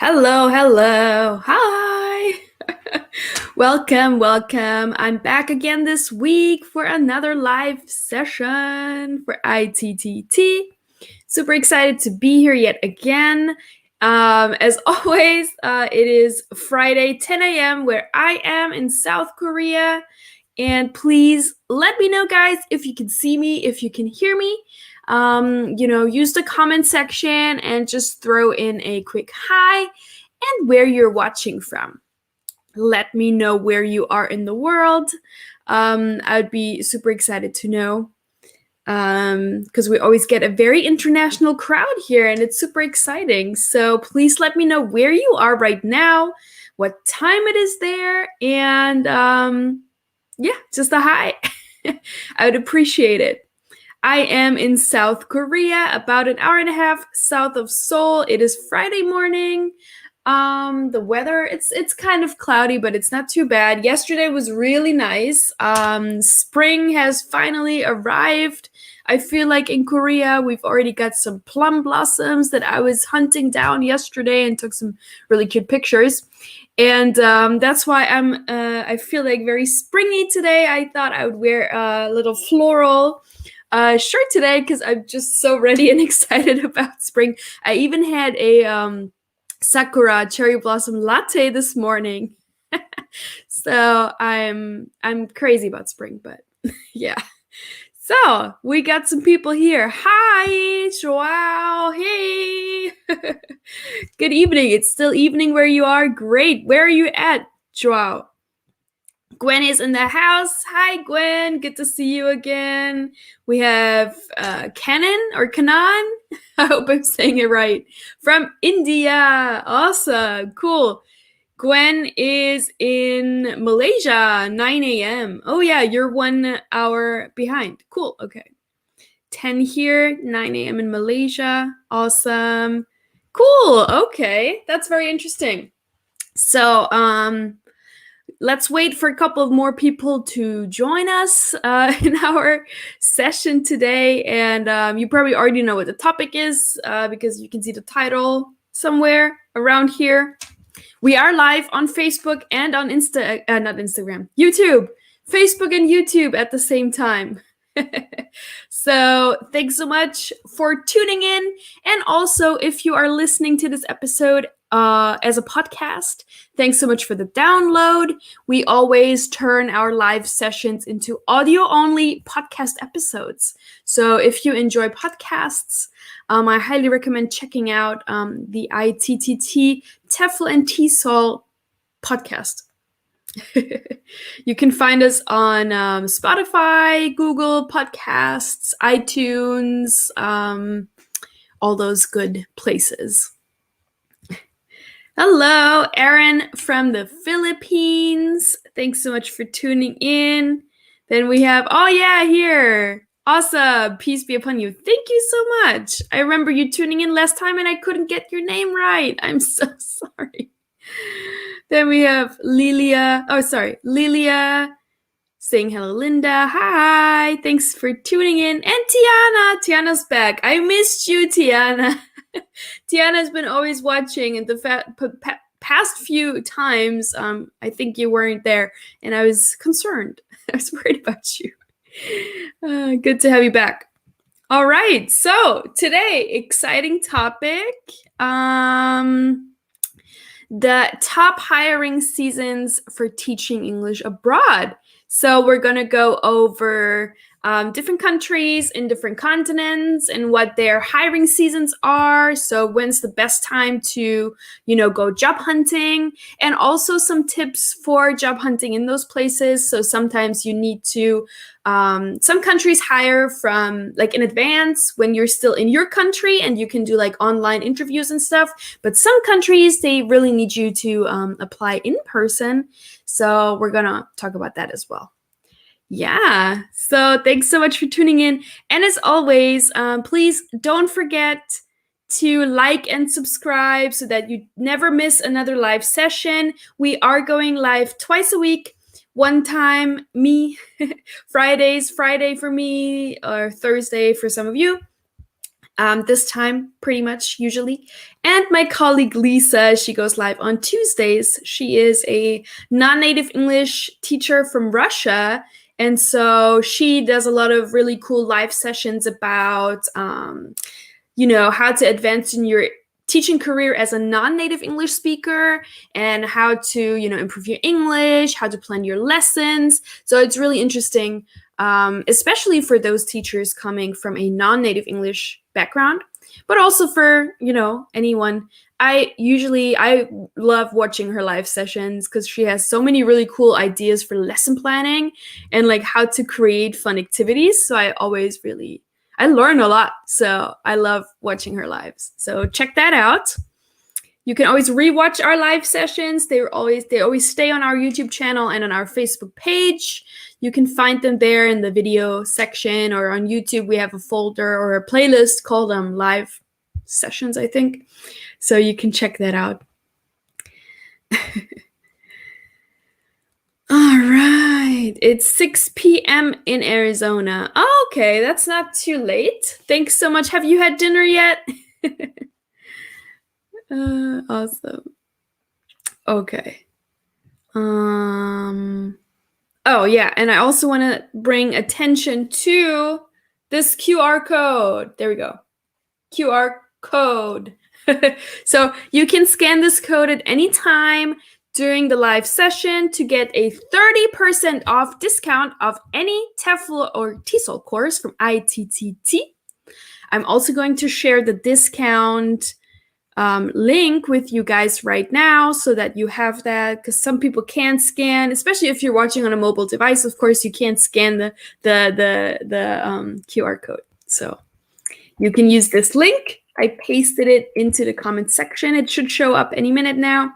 Hello, hello. Hi. Welcome. I'm back again this week for another live session for ITTT. Super excited to be here yet again. As always, it is Friday, 10 a.m., where I am in South Korea. And please let me know, guys, if you can see me, if you can hear me. Use the comment section and just throw in a quick hi and where you're watching from. Let me know where you are in the world. I'd be super excited to know because we always get a very international crowd here and it's super exciting. So please let me know where you are right now, what time it is there, and just a hi. I would appreciate it. I am in South Korea, about an hour and a half south of Seoul. It is Friday morning. The weather, it's kind of cloudy, but it's not too bad. Yesterday was really nice. Spring has finally arrived. I feel like in Korea, we've already got some plum blossoms that I was hunting down yesterday and took some really cute pictures. And that's why I feel like very springy today. I thought I would wear a little floral shirt today because I'm just so ready and excited about spring. I even had a sakura cherry blossom latte this morning. So I'm crazy about spring, but yeah. So we got some people here. Hi, Joao. Hey. Good evening. It's still evening where you are. Great. Where are you at, Joao? Gwen is in the house. Hi, Gwen. Good to see you again. We have Kanan or Kanan. I hope I'm saying it right. From India. Awesome. Cool. Gwen is in Malaysia, 9 a.m. Oh, yeah, you're 1 hour behind. Cool. Okay. 10 here, 9 a.m. in Malaysia. Awesome. Cool. Okay. That's very interesting. So, let's wait for a couple of more people to join us in our session today. And you probably already know what the topic is because you can see the title somewhere around here. We are live on Facebook and on YouTube. Facebook and YouTube at the same time. So thanks so much for tuning in. And also, if you are listening to this episode as a podcast, thanks so much for the download. We always turn our live sessions into audio-only podcast episodes. So if you enjoy podcasts, I highly recommend checking out the ITTT TEFL and TESOL podcast. You can find us on Spotify, Google Podcasts, iTunes, all those good places. Hello, Aaron from the Philippines. Thanks so much for tuning in. Then we have, here. Awesome. Peace be upon you. Thank you so much. I remember you tuning in last time and I couldn't get your name right. I'm so sorry. Then we have Lilia saying hello, Linda. Hi. Thanks for tuning in. And Tiana. Tiana's back. I missed you, Tiana. Tiana's been always watching, and the past few times, I think you weren't there, and I was concerned. I was worried about you. Good to have you back. All right, so today, exciting topic. The top hiring seasons for teaching English abroad. So we're going to go over different countries in different continents and what their hiring seasons are. So when's the best time to, go job hunting, and also some tips for job hunting in those places. So sometimes you need to, some countries hire from in advance when you're still in your country and you can do online interviews and stuff. But some countries, they really need you to apply in person. So we're going to talk about that as well. Yeah, so thanks so much for tuning in. And as always, please don't forget to like and subscribe so that you never miss another live session. We are going live twice a week. One time, me, Friday for me, or Thursday for some of you. this time pretty much usually. And my colleague Lisa, she goes live on Tuesdays. She is a non-native English teacher from Russia. And so she does a lot of really cool live sessions about, how to advance in your teaching career as a non-native English speaker and how to, improve your English, how to plan your lessons. So it's really interesting, especially for those teachers coming from a non-native English background, but also for, anyone. I love watching her live sessions because she has so many really cool ideas for lesson planning and like how to create fun activities. So I learn a lot. So I love watching her lives. So check that out. You can always rewatch our live sessions. They always stay on our YouTube channel and on our Facebook page. You can find them there in the video section, or on YouTube we have a folder or a playlist called live sessions, I think. So you can check that out. All right, it's 6 p.m. in Arizona. Oh, okay, that's not too late. Thanks so much. Have you had dinner yet? Awesome. Okay. Oh, yeah, and I also want to bring attention to this QR code. There we go. QR code. So you can scan this code at any time during the live session to get a 30% off discount of any TEFL or TESOL course from ITTT. I'm also going to share the discount link with you guys right now so that you have that, because some people can't scan, especially if you're watching on a mobile device. Of course, you can't scan the QR code. So you can use this link. I pasted it into the comment section. It should show up any minute now.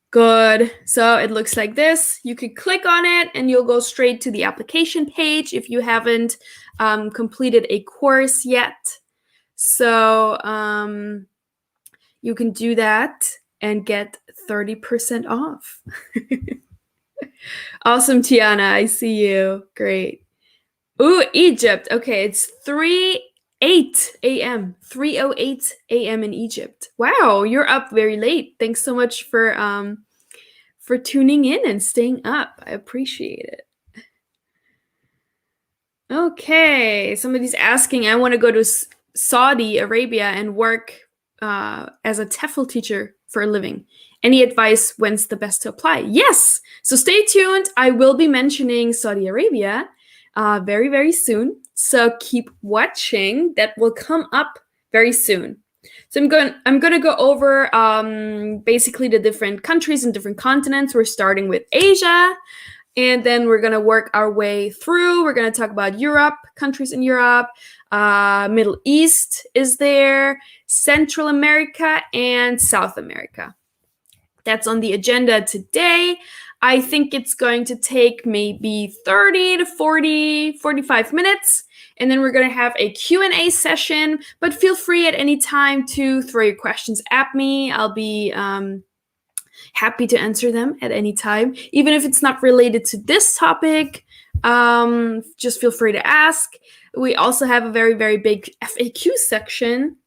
Good. So it looks like this. You could click on it and you'll go straight to the application page if you haven't completed a course yet. So you can do that and get 30% off. Awesome, Tiana. I see you. Great. Ooh, Egypt. Okay, it's 3:08 a.m. 3:08 a.m. in Egypt. Wow, you're up very late. Thanks so much for tuning in and staying up. I appreciate it. Okay, somebody's asking, I want to go to Saudi Arabia and work as a TEFL teacher for a living. Any advice when's the best to apply? Yes! So stay tuned. I will be mentioning Saudi Arabia very, very soon. So keep watching. That will come up very soon. So I'm going to go over basically the different countries and different continents. We're starting with Asia, and then we're going to work our way through. We're going to talk about Europe, countries in Europe, Middle East is there, Central America, and South America. That's on the agenda today. I think it's going to take maybe 30 to 40, 45 minutes. And then we're going to have a Q&A session, but feel free at any time to throw your questions at me. I'll be happy to answer them at any time. Even if it's not related to this topic, just feel free to ask. We also have a very, very big FAQ section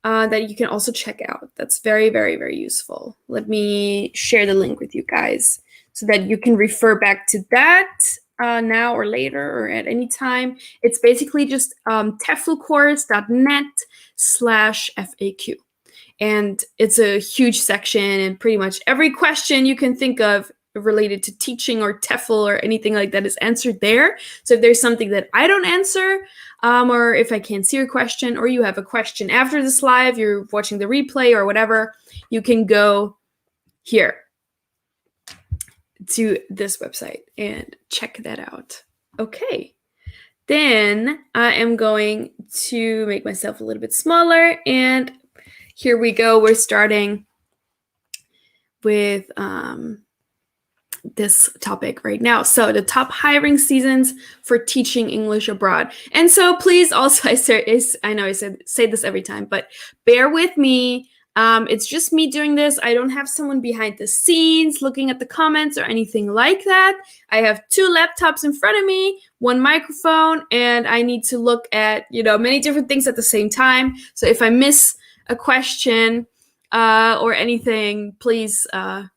that you can also check out. That's very, very, very useful. Let me share the link with you guys so that you can refer back to that now or later or at any time. It's basically just teflcourse.net/FAQ. And it's a huge section, and pretty much every question you can think of related to teaching or TEFL or anything like that is answered there. So if there's something that I don't answer, or if I can't see your question, or you have a question after this live, you're watching the replay or whatever, you can go here to this website and check that out. Okay. Then I am going to make myself a little bit smaller, and here we go. We're starting with this topic right now. So the top hiring seasons for teaching English abroad. And so please also, I know I say this every time, but bear with me. It's just me doing this. I don't have someone behind the scenes looking at the comments or anything like that. I have 2 laptops in front of me, 1 microphone, and I need to look at, many different things at the same time. So if I miss a question or anything, please, I'm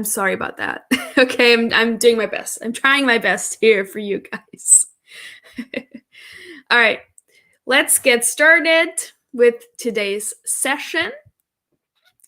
sorry about that. Okay, I'm doing my best. I'm trying my best here for you guys. All right, let's get started with today's session.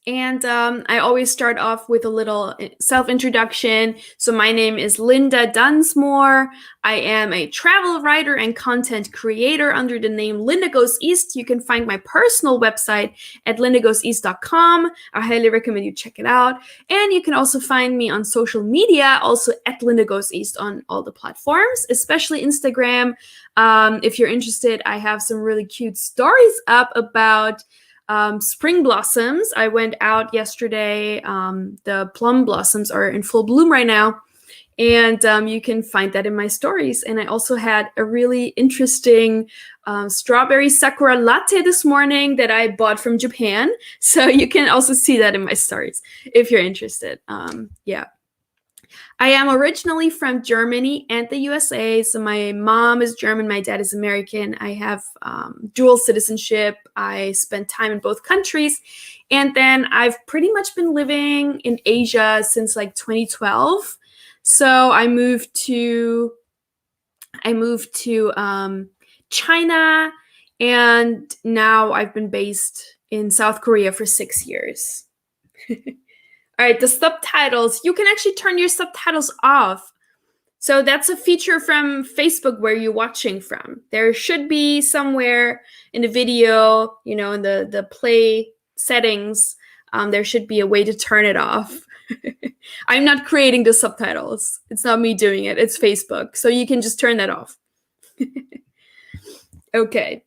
And I always start off with a little self-introduction. So my name is Linda Dunsmore. I am a travel writer and content creator under the name Linda Goes East. You can find my personal website at lindagoeseast.com. I highly recommend you check it out. And you can also find me on social media, also at Linda Goes East on all the platforms, especially Instagram. If you're interested, I have some really cute stories up about spring blossoms. I went out yesterday. The plum blossoms are in full bloom right now. And you can find that in my stories. And I also had a really interesting strawberry sakura latte this morning that I bought from Japan. So you can also see that in my stories if you're interested. Yeah. I am originally from Germany and the USA. So my mom is German, my dad is American. I have dual citizenship. I spent time in both countries. And then I've pretty much been living in Asia since like 2012. So I moved to China, and now I've been based in South Korea for 6 years. All right, the subtitles. You can actually turn your subtitles off. So that's a feature from Facebook where you're watching from. There should be somewhere in the video, in the play settings, there should be a way to turn it off. I'm not creating the subtitles. It's not me doing it. It's Facebook. So you can just turn that off. Okay.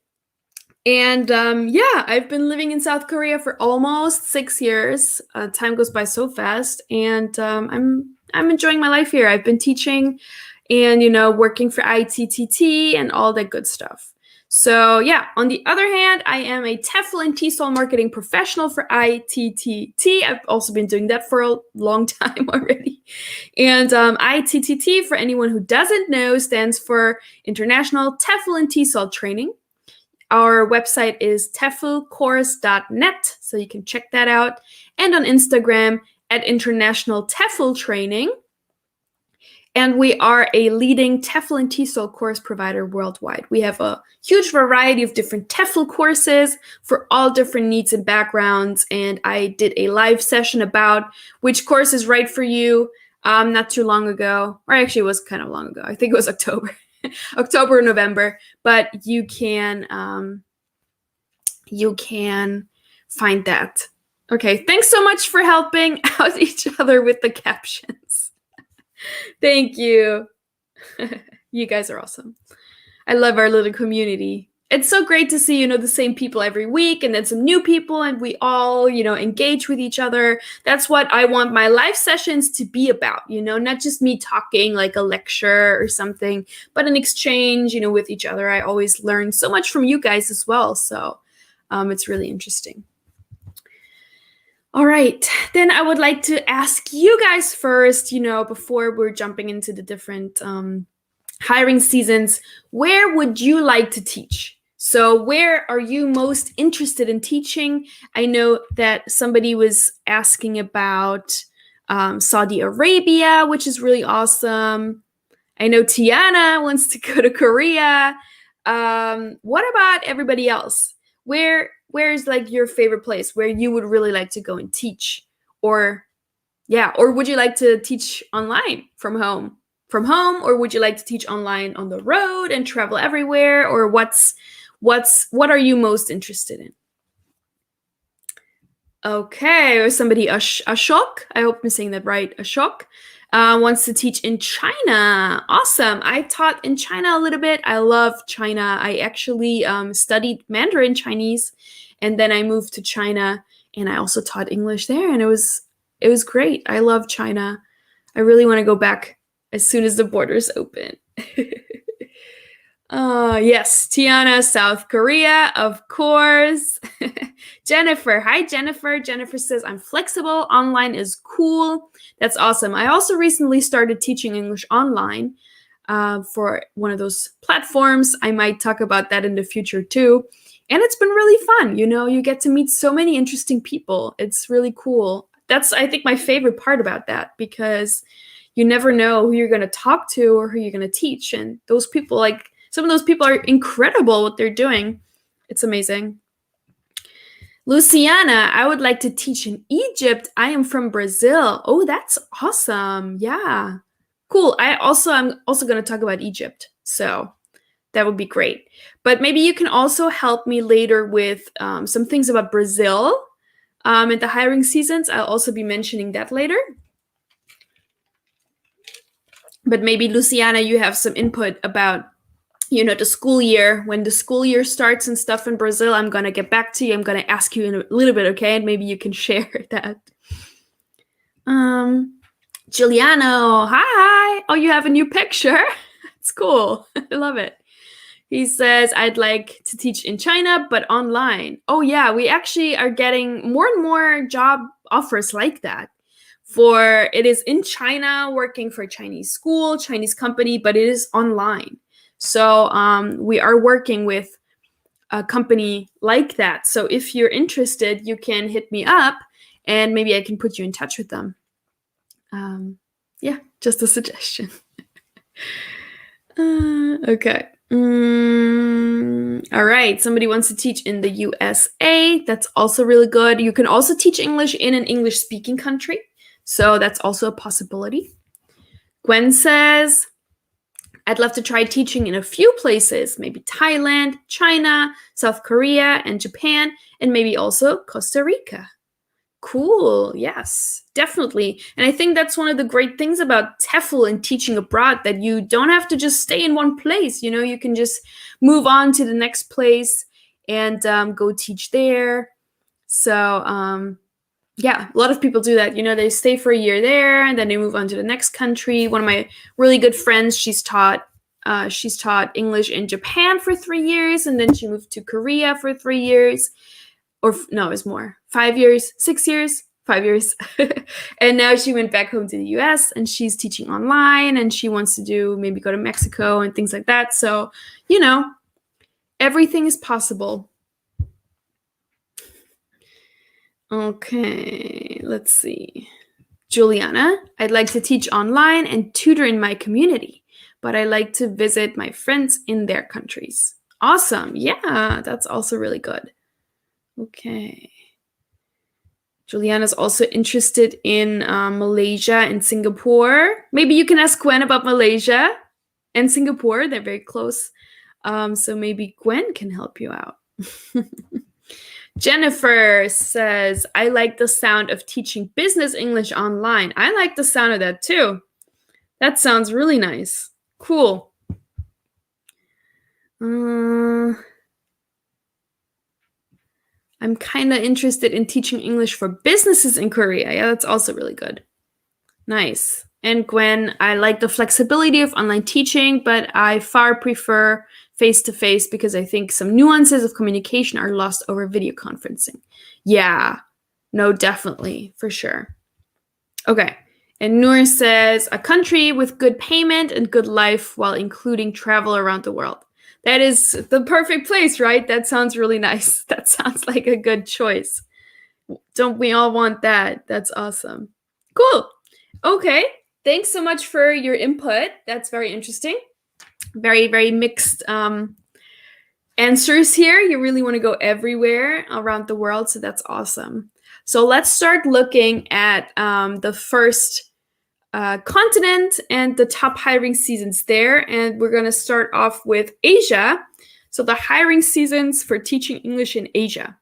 And I've been living in South Korea for almost 6 years. Time goes by so fast, and I'm enjoying my life here. I've been teaching and working for ITTT and all that good stuff. So yeah, on the other hand, I am a TEFL and TESOL marketing professional for ITTT. I've also been doing that for a long time already. And ITTT, for anyone who doesn't know, stands for International TEFL and TESOL Training. Our website is teflcourse.net, so you can check that out. And on Instagram at International TEFL Training. And we are a leading TEFL and TESOL course provider worldwide. We have a huge variety of different TEFL courses for all different needs and backgrounds. And I did a live session about which course is right for you not too long ago. Or actually, it was kind of long ago. I think it was October. October, November, but you can find that. Okay, thanks so much for helping out each other with the captions. Thank you. You guys are awesome. I love our little community. It's so great to see, the same people every week, and then some new people, and we all, engage with each other. That's what I want my live sessions to be about, not just me talking like a lecture or something, but an exchange, with each other. I always learn so much from you guys as well. So it's really interesting. All right, then I would like to ask you guys first, before we're jumping into the different hiring seasons, where would you like to teach? So where are you most interested in teaching? I know that somebody was asking about Saudi Arabia, which is really awesome. I know Tiana wants to go to Korea. What about everybody else? Where is like your favorite place where you would really like to go and teach? Or would you like to teach online from home? Or would you like to teach online on the road and travel everywhere? Or what are you most interested in? Okay, or somebody, Ashok, I hope I'm saying that right, Ashok, wants to teach in China. Awesome. I taught in China a little bit. I love China. I actually studied Mandarin Chinese, and then I moved to China, and I also taught English there, and it was great. I love China. I really want to go back as soon as the borders open. Yes, Tiana, South Korea, of course. Jennifer, hi Jennifer. Jennifer says, I'm flexible. Online is cool. That's awesome. I also recently started teaching English online for one of those platforms. I might talk about that in the future too. And it's been really fun. You know, you get to meet so many interesting people. It's really cool. That's, I think, my favorite part about that, because you never know who you're going to talk to or who you're going to teach. And those people, like, some of those people are incredible what they're doing. It's amazing. Luciana, I would like to teach in Egypt. I am from Brazil. Oh, that's awesome. Yeah. Cool. I'm also going to talk about Egypt. So that would be great. But maybe you can also help me later with some things about Brazil and the hiring seasons. I'll also be mentioning that later. But maybe, Luciana, you have some input about, you know, the school year. When the school year starts and stuff in Brazil, I'm going to get back to you. I'm going to ask you in a little bit, okay? And maybe you can share that. Giuliano, hi. Oh, you have a new picture. It's cool. I love it. He says, I'd like to teach in China, but online. Oh, yeah, we actually are getting more and more job offers like that. For it is in China, working for a Chinese school, Chinese company, but it is online. So we are working with a company like that. So if you're interested, you can hit me up and maybe I can put you in touch with them. Yeah, just a suggestion. Okay. All right. Somebody wants to teach in the USA. That's also really good. You can also teach English in an English-speaking country. So that's also a possibility. Gwen says, I'd love to try teaching in a few places, maybe Thailand, China, South Korea, and Japan, and maybe also Costa Rica. Cool. Yes, definitely. And I think that's one of the great things about TEFL and teaching abroad, that you don't have to just stay in one place. You know, you can just move on to the next place and go teach there. So, yeah, a lot of people do that. You know, they stay for a year there and then they move on to the next country. One of my really good friends, she's taught English in Japan for 3 years, and then she moved to Korea for 3 years. Or no, it's more. 5 years, 6 years, 5 years. And now she went back home to the US and she's teaching online and she wants to maybe go to Mexico and things like that. So, you know, everything is possible. Okay, let's see. Juliana, I'd like to teach online and tutor in my community, but I like to visit my friends in their countries. Awesome. Yeah, that's also really good. Okay. Juliana's also interested in Malaysia and Singapore. Maybe you can ask Gwen about Malaysia and Singapore. They're very close. So maybe Gwen can help you out. Jennifer says, I like the sound of teaching business English online. I like the sound of that too. That sounds really nice. Cool. I'm kind of interested in teaching English for businesses in Korea. Yeah, that's also really good. Nice. And Gwen, I like the flexibility of online teaching, but I far prefer face-to-face because I think some nuances of communication are lost over video conferencing. Yeah, no, definitely, for sure. Okay. And Noor says, a country with good payment and good life while including travel around the world. That is the perfect place, right? That sounds really nice. That sounds like a good choice. Don't we all want that? That's awesome. Cool. Okay. Thanks so much for your input. That's very interesting. Very, very mixed answers here. You really want to go everywhere around the world, so that's awesome. So let's start looking at the first continent and the top hiring seasons there. And we're going to start off with Asia. So the hiring seasons for teaching English in Asia.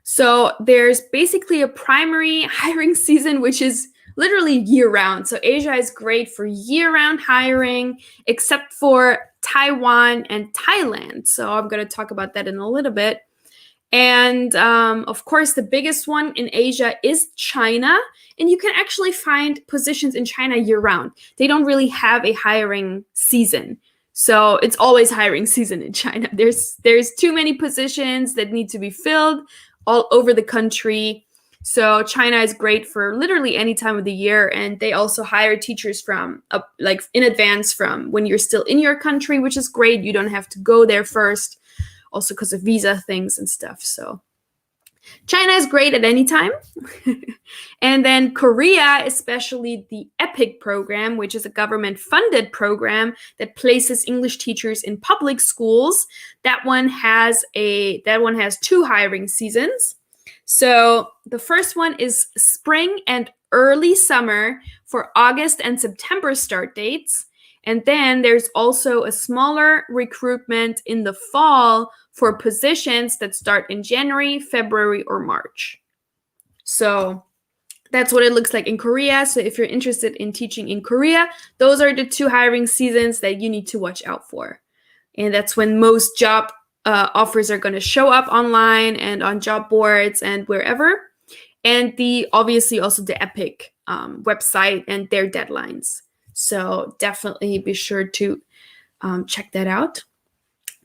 So there's basically a primary hiring season, which is literally year-round. So Asia is great for year-round hiring, except for Taiwan and Thailand. So I'm going to talk about that in a little bit. And of course, the biggest one in Asia is China. And you can actually find positions in China year-round. They don't really have a hiring season. So it's always hiring season in China. There's too many positions that need to be filled all over the country. So China is great for literally any time of the year, and they also hire teachers from like in advance from when you're still in your country, which is great. You don't have to go there first, also because of visa things and stuff. So China is great at any time. And then Korea, especially the EPIC program, which is a government-funded program that places English teachers in public schools. That one has two hiring seasons. So the first one is spring and early summer for August and September start dates. And then there's also a smaller recruitment in the fall for positions that start in January, February, or March. So that's what it looks like in Korea. So if you're interested in teaching in Korea, those are the two hiring seasons that you need to watch out for. And that's when most job offers are going to show up online and on job boards and wherever. And obviously also the EPIC website and their deadlines. So definitely be sure to check that out.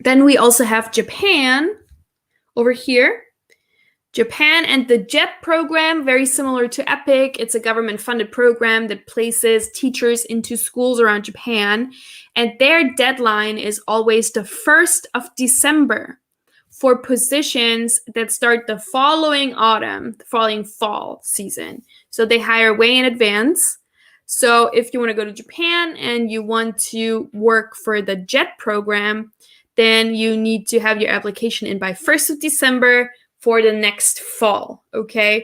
Then we also have Japan over here. Japan and the JET program, very similar to EPIC. It's a government-funded program that places teachers into schools around Japan. And their deadline is always the 1st of December for positions that start the following fall season. So they hire way in advance. So if you want to go to Japan and you want to work for the JET program, then you need to have your application in by 1st of December for the next fall, okay?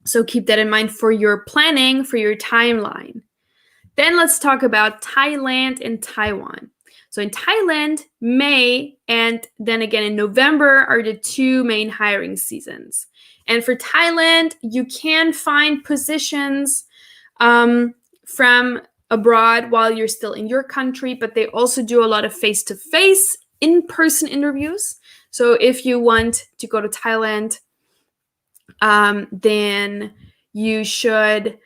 So keep that in mind for your planning, for your timeline. Then let's talk about Thailand and Taiwan. So in Thailand, May and then again in November are the two main hiring seasons. And for Thailand, you can find positions from abroad while you're still in your country, but they also do a lot of face-to-face, in-person interviews. So if you want to go to Thailand, then you should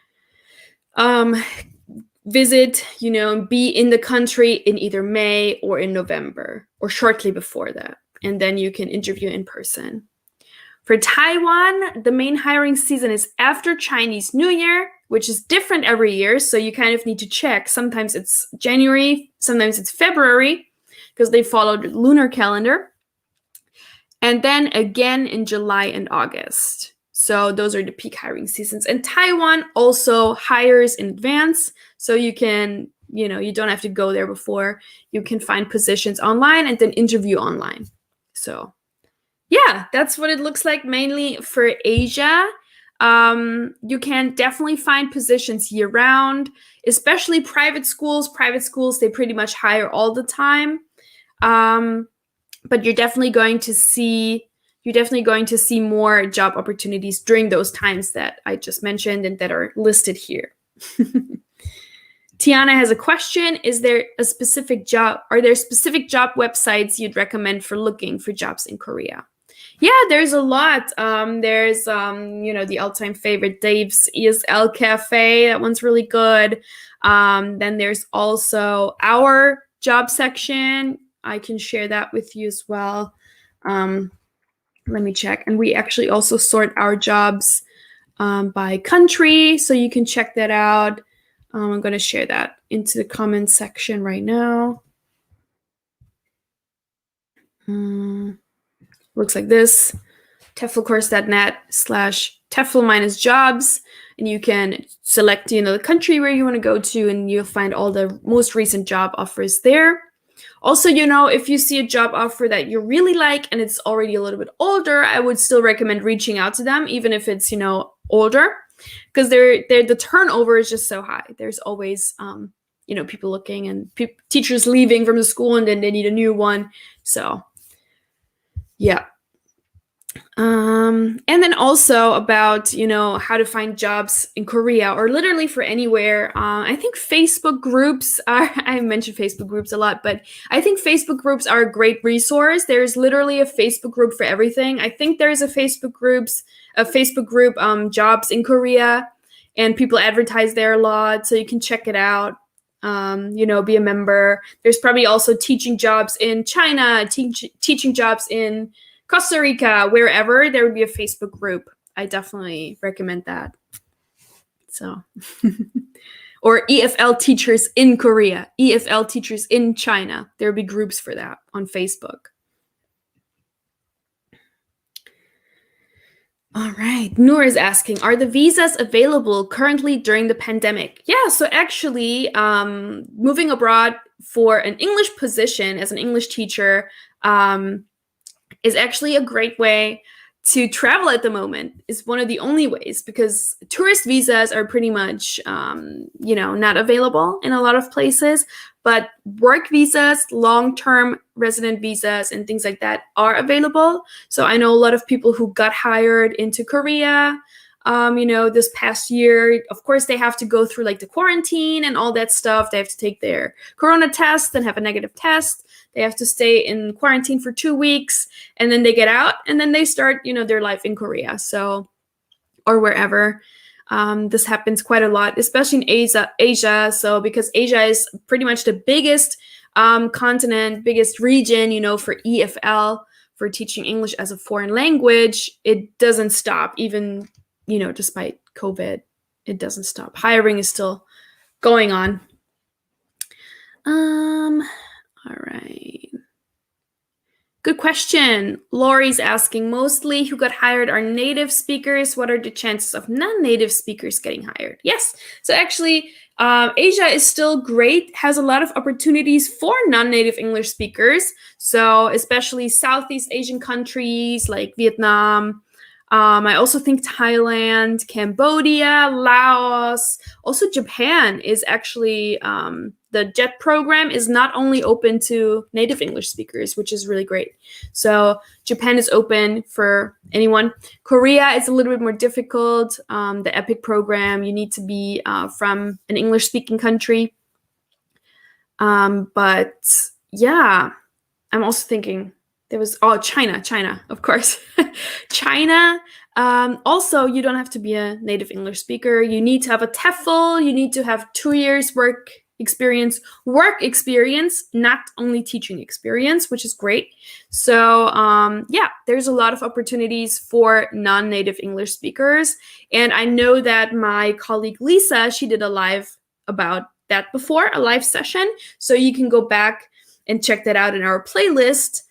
visit, be in the country in either May or in November or shortly before that. And then you can interview in person. For Taiwan, the main hiring season is after Chinese New Year, which is different every year. So you kind of need to check. Sometimes it's January, sometimes it's February, because they follow the lunar calendar. And then again in July and August. So those are the peak hiring seasons. And Taiwan also hires in advance. So you can, you don't have to go there before. You can find positions online and then interview online. So yeah, that's what it looks like mainly for Asia. You can definitely find positions year-round, especially private schools. Private schools, they pretty much hire all the time. But you're definitely going to see more job opportunities during those times that I just mentioned and that are listed here. Tiana has a question. Are there specific job websites you'd recommend for looking for jobs in Korea? Yeah, there's a lot. There's the all-time favorite Dave's ESL Cafe. That one's really good. Then there's also our job section. I can share that with you as well. Let me check. And we actually also sort our jobs by country, so you can check that out. I'm going to share that into the comments section right now. Looks like this, teflcourse.net/TEFL-jobs, and you can select, the country where you want to go to, and you'll find all the most recent job offers there. Also, if you see a job offer that you really like and it's already a little bit older, I would still recommend reaching out to them, even if it's, older, because the turnover is just so high. There's always, people looking and teachers leaving from the school and then they need a new one. So yeah. And then also about, how to find jobs in Korea or literally for anywhere. I think Facebook groups I mentioned Facebook groups a lot, but I think Facebook groups are a great resource. There's literally a Facebook group for everything. I think there's a Facebook group, jobs in Korea, and people advertise there a lot. So you can check it out. be a member. There's probably also teaching jobs in China, teaching jobs in Costa Rica, wherever. There would be a Facebook group. I definitely recommend that. So, or EFL teachers in Korea, EFL teachers in China. There would be groups for that on Facebook. All right. Noor is asking, are the visas available currently during the pandemic? Yeah, so actually, moving abroad for an English position as an English teacher is actually a great way to travel at the moment. Is one of the only ways, because tourist visas are pretty much, not available in a lot of places. But work visas, long-term resident visas, and things like that are available. So I know a lot of people who got hired into Korea, this past year. Of course, they have to go through like the quarantine and all that stuff. They have to take their corona test and have a negative test. They have to stay in quarantine for 2 weeks, and then they get out, and then they start, their life in Korea. So, or wherever. This happens quite a lot, especially in Asia. So because Asia is pretty much the biggest continent, biggest region, for EFL, for teaching English as a foreign language, it doesn't stop. Even, despite COVID, it doesn't stop. Hiring is still going on. All right. Good question. Lori's asking, mostly who got hired are native speakers. What are the chances of non-native speakers getting hired? Yes. So actually, Asia is still great, has a lot of opportunities for non-native English speakers. So especially Southeast Asian countries like Vietnam. I also think Thailand, Cambodia, Laos, also Japan is actually, the JET program is not only open to native English speakers, which is really great. So Japan is open for anyone. Korea is a little bit more difficult. The EPIC program, you need to be from an English-speaking country. But yeah, I'm also thinking there was, China, of course. China, also, you don't have to be a native English speaker. You need to have a TEFL. You need to have 2 years work experience, not only teaching experience, which is great. So, there's a lot of opportunities for non-native English speakers. And I know that my colleague Lisa, she did a live about that before, a live session. So you can go back and check that out in our playlist.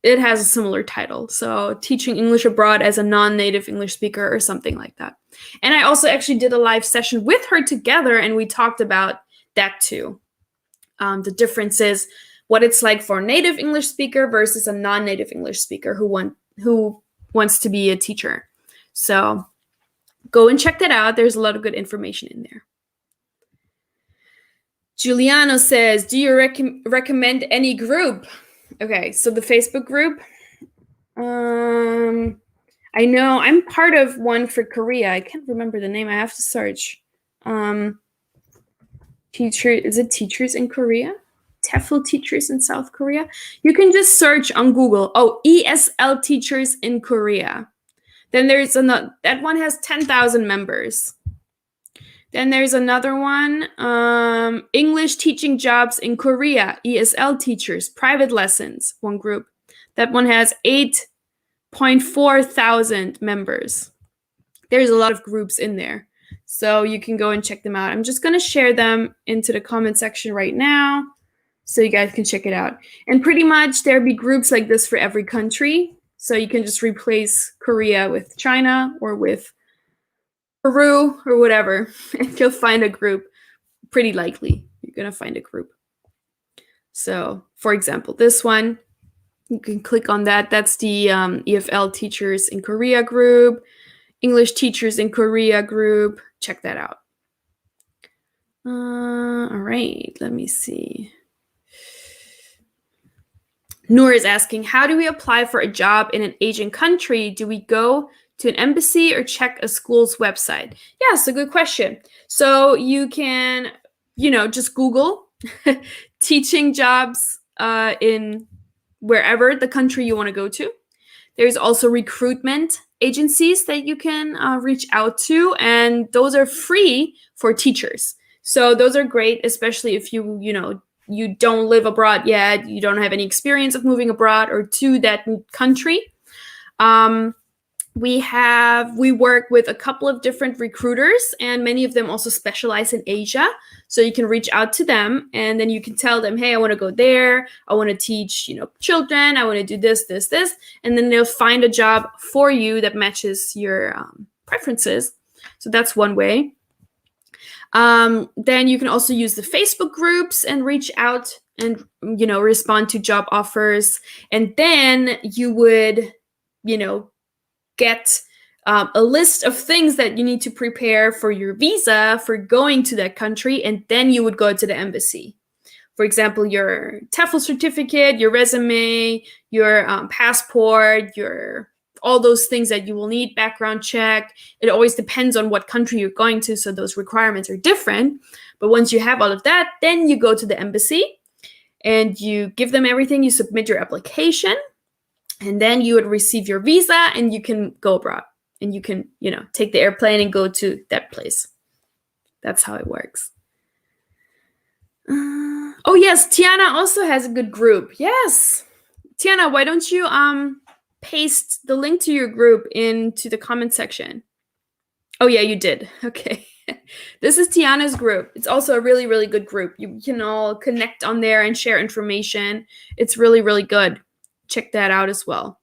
It has a similar title. So Teaching English Abroad as a Non-Native English Speaker or something like that. And I also actually did a live session with her together, and we talked about that too. The differences, what it's like for a native English speaker versus a non-native English speaker who wants to be a teacher. So go and check that out. There's a lot of good information in there. Giuliano says, do you recommend any group? Okay, so the Facebook group. I know I'm part of one for Korea. I can't remember the name. I have to search. Is it teachers in Korea? TEFL teachers in South Korea? You can just search on Google. Oh, ESL teachers in Korea. Then there's another, that one has 10,000 members. Then there's another one, English teaching jobs in Korea, ESL teachers, private lessons, one group. That one has 8.4 thousand members. There's a lot of groups in there, so you can go and check them out. I'm just going to share them into the comment section right now so you guys can check it out. And pretty much there'll be groups like this for every country. So you can just replace Korea with China or with Peru or whatever, and you'll find a group. Pretty likely you're going to find a group. So for example, this one, you can click on that. That's the EFL teachers in Korea group, English teachers in Korea group. Check that out. All right, let me see. Noor is asking, how do we apply for a job in an Asian country? Do we go to an embassy or check a school's website? Yeah, it's a good question. So you can, just Google teaching jobs in wherever the country you want to go to. There's also recruitment agencies that you can reach out to, and those are free for teachers. So those are great, especially if you don't live abroad yet, you don't have any experience of moving abroad or to that country. We work with a couple of different recruiters, and many of them also specialize in Asia. So you can reach out to them, and then you can tell them, hey, I want to go there. I want to teach, children. I want to do this, this, this. And then they'll find a job for you that matches your preferences. So that's one way. Then you can also use the Facebook groups and reach out and, respond to job offers. And then you would, get a list of things that you need to prepare for your visa for going to that country, and then you would go to the embassy. For example, your TEFL certificate, your resume, your passport, all those things that you will need, background check. It always depends on what country you're going to, so those requirements are different. But once you have all of that, then you go to the embassy and you give them everything, you submit your application, and then you would receive your visa and you can go abroad and you can, take the airplane and go to that place. That's how it works. Oh yes, Tiana also has a good group. Yes. Tiana, why don't you paste the link to your group into the comment section? Oh yeah, you did. Okay. This is Tiana's group. It's also a really, really good group. You can all connect on there and share information. It's really, really good. Check that out as well.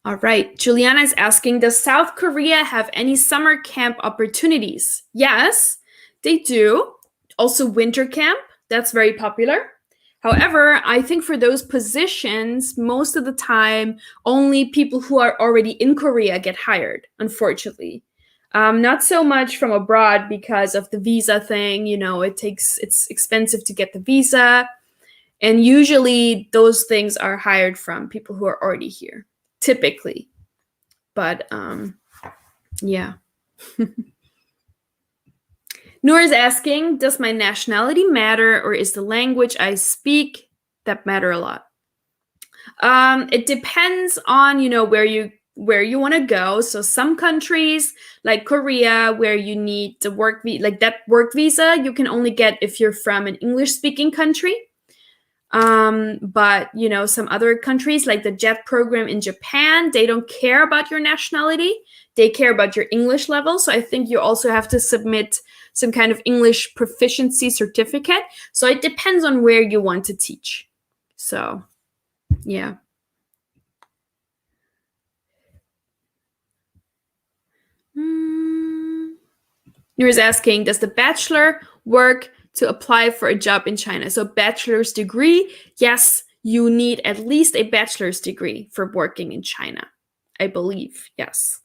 All right. Juliana is asking, does South Korea have any summer camp opportunities? Yes, they do. Also winter camp. That's very popular. However, I think for those positions, most of the time, only people who are already in Korea get hired, unfortunately. Not so much from abroad because of the visa thing. It's expensive to get the visa. And usually those things are hired from people who are already here, typically. But yeah. Noor is asking, does my nationality matter, or is the language I speak that matter a lot? It depends on, where you want to go. So some countries like Korea, where you need the work visa, you can only get if you're from an English-speaking country. But some other countries like the JET program in Japan, they don't care about your nationality. They care about your English level. So I think you also have to submit some kind of English proficiency certificate. So it depends on where you want to teach. So, yeah. You're asking, does the bachelor work to apply for a job in China? So bachelor's degree, yes, you need at least a bachelor's degree for working in China, I believe, yes.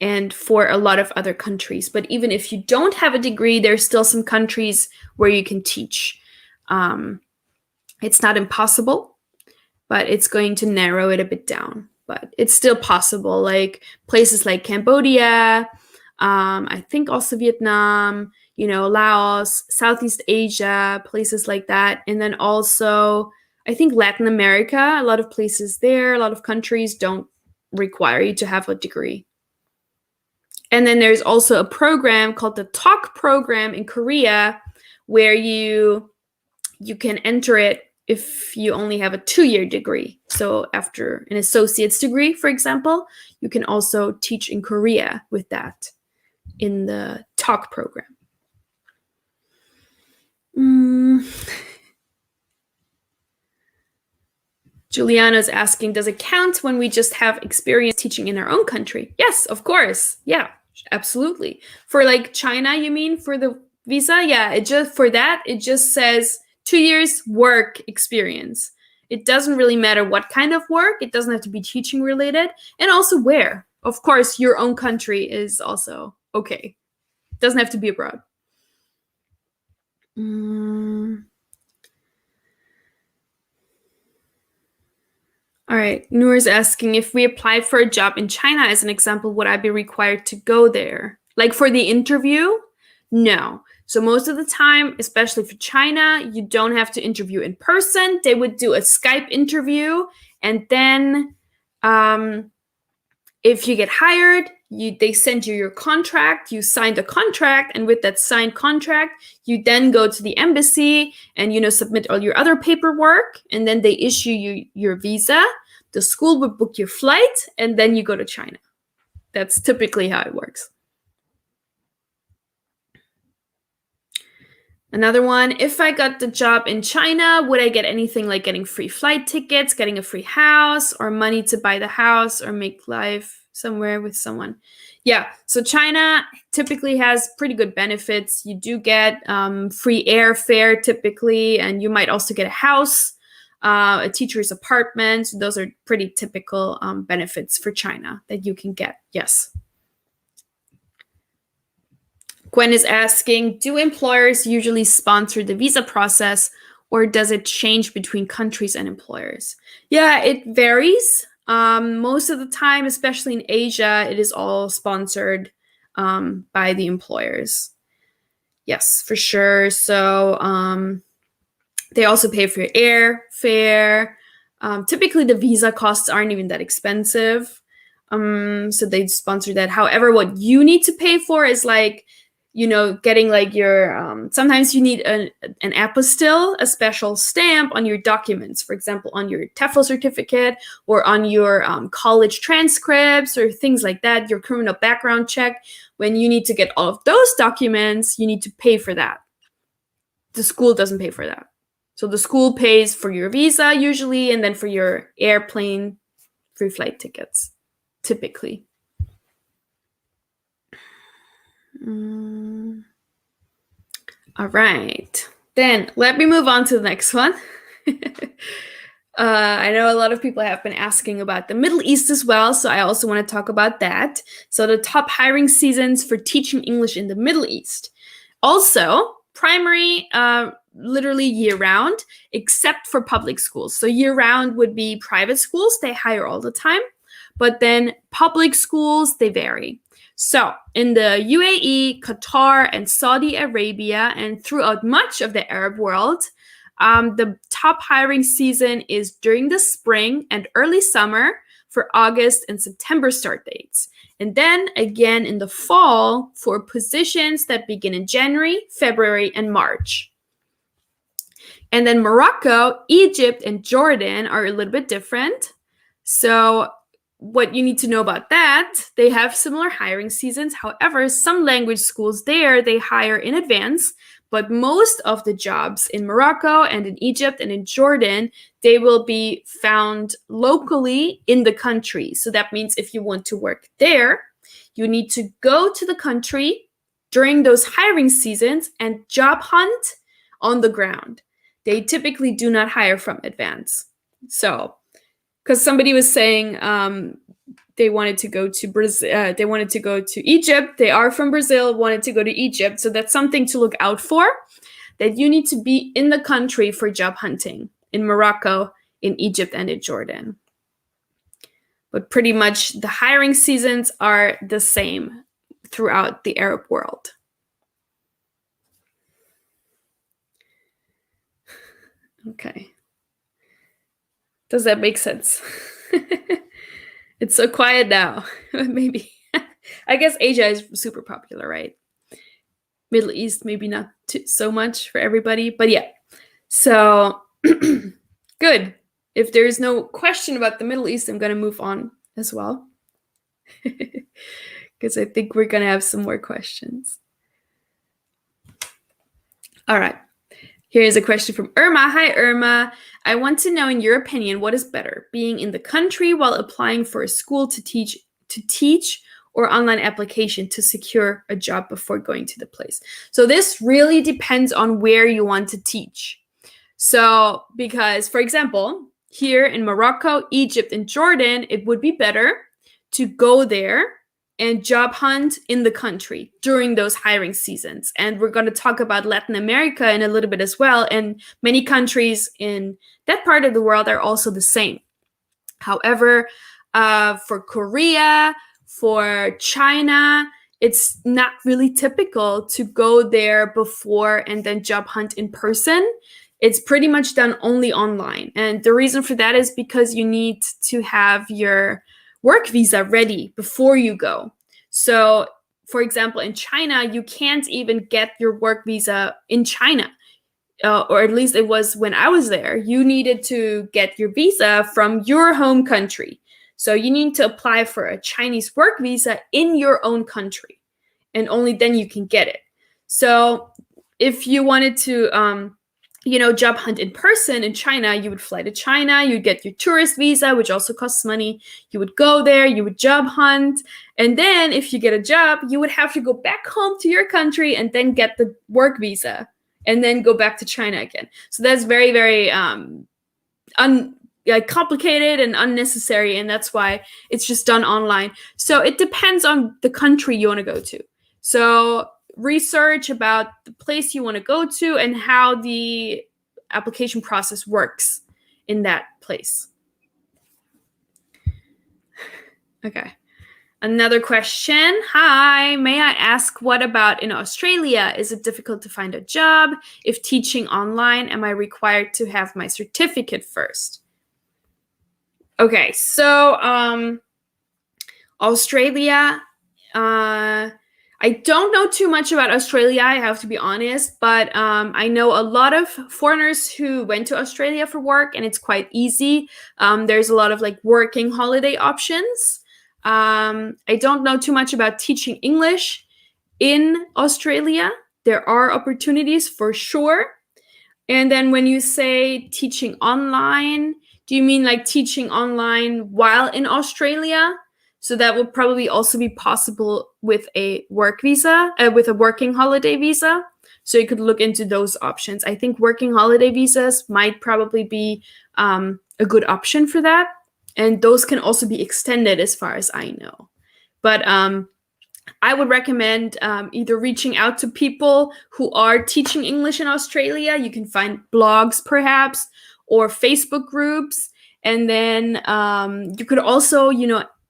And for a lot of other countries. But even if you don't have a degree, there's still some countries where you can teach. It's not impossible, but it's going to narrow it a bit down. But it's still possible, like places like Cambodia, I think also Vietnam, Laos, Southeast Asia, places like that. And then also, I think Latin America, a lot of places there, a lot of countries don't require you to have a degree. And then there's also a program called the TALK program in Korea, where you can enter it if you only have a 2-year degree. So after an associate's degree, for example, you can also teach in Korea with that in the TALK program. Juliana's asking, does it count when we just have experience teaching in our own country? Yes, of course. Yeah, absolutely. For like China, you mean, for the visa? Yeah, it just says 2 years work experience. It doesn't really matter what kind of work. It doesn't have to be teaching related. And also where. Of course, your own country is also okay. It doesn't have to be abroad. All right, Noor is asking, if we apply for a job in China, as an example, would I be required to go there? Like for the interview? No. So most of the time, especially for China, you don't have to interview in person. They would do a Skype interview, and then If you get hired, they send you your contract, you sign the contract, and with that signed contract, you then go to the embassy and, submit all your other paperwork, and then they issue you your visa. The school would book your flight, and then you go to China. That's typically how it works. Another one, if I got the job in China, would I get anything like getting free flight tickets, getting a free house, or money to buy the house, or make life somewhere with someone? Yeah, so China typically has pretty good benefits. You do get free airfare typically, and you might also get a house, a teacher's apartment. Those are pretty typical benefits for China that you can get, yes. Gwen is asking, do employers usually sponsor the visa process, or does it change between countries and employers? Yeah, it varies. Most of the time, especially in Asia, it is all sponsored by the employers. Yes, for sure. So they also pay for your airfare. Typically, the visa costs aren't even that expensive. So they sponsor that. However, what you need to pay for is like, getting like your, sometimes you need an apostille, a special stamp on your documents, for example, on your TEFL certificate or on your college transcripts or things like that, your criminal background check. When you need to get all of those documents, you need to pay for that. The school doesn't pay for that. So the school pays for your visa usually, and then for your airplane free flight tickets, typically. All right. Then let me move on to the next one. I know a lot of people have been asking about the Middle East as well, so I also want to talk about that. So the top hiring seasons for teaching English in the Middle East. Also, primary, literally year-round, except for public schools. So year-round would be private schools. They hire all the time. But then public schools, they vary. So in the UAE, Qatar, and Saudi Arabia, and throughout much of the Arab world, the top hiring season is during the spring and early summer for August and September start dates. And then again in the fall for positions that begin in January, February, and March. And then Morocco, Egypt, and Jordan are a little bit different. So what you need to know about that, they have similar hiring seasons. However, some language schools there, they hire in advance, but most of the jobs in Morocco and in Egypt and in Jordan, they will be found locally in the country. So that means if you want to work there, you need to go to the country during those hiring seasons and job hunt on the ground. They typically do not hire from advance. So because somebody was saying they wanted to go to Brazil, they wanted to go to Egypt. They are from Brazil, wanted to go to Egypt. So that's something to look out for, that you need to be in the country for job hunting in Morocco, in Egypt, and in Jordan. But pretty much the hiring seasons are the same throughout the Arab world. Okay. Does that make sense? It's so quiet now. Maybe. I guess Asia is super popular, right? Middle East, maybe not so much for everybody. But yeah. So, good. If there's no question about the Middle East, I'm going to move on as well. Because I think we're going to have some more questions. All right. Here's a question from Irma. Hi, Irma. I want to know, in your opinion, what is better, being in the country while applying for a school to teach, or online application to secure a job before going to the place? So this really depends on where you want to teach. So because, for example, here in Morocco, Egypt, and Jordan, it would be better to go there and job hunt in the country during those hiring seasons. And we're going to talk about Latin America in a little bit as well. And many countries in that part of the world are also the same. However, for Korea, for China, it's not really typical to go there before and then job hunt in person. It's pretty much done only online. And the reason for that is because you need to have your work visa ready before you go. So, for example, in China, you can't even get your work visa in China. Or at least it was when I was there. You needed to get your visa from your home country. So you need to apply for a Chinese work visa in your own country, and only then you can get it. So if you wanted to, job hunt in person in China, you would fly to China, you'd get your tourist visa, which also costs money. You would go there, you would job hunt. And then if you get a job, you would have to go back home to your country and then get the work visa and then go back to China again. So that's very, very complicated and unnecessary, and that's why it's just done online. So it depends on the country you want to go to. So research about the place you want to go to and how the application process works in that place. Okay. Another question. Hi, may I ask, what about in Australia? Is it difficult to find a job? If teaching online, am I required to have my certificate first? Okay, so Australia, I don't know too much about Australia, I have to be honest, but I know a lot of foreigners who went to Australia for work, and it's quite easy. There's a lot of like working holiday options. I don't know too much about teaching English in Australia. There are opportunities for sure. And then when you say teaching online, do you mean like teaching online while in Australia? So that would probably also be possible with a work visa, with a working holiday visa. So you could look into those options. I think working holiday visas might probably be a good option for that. And those can also be extended as far as I know. But I would recommend either reaching out to people who are teaching English in Australia. You can find blogs perhaps, or Facebook groups. And then you could also,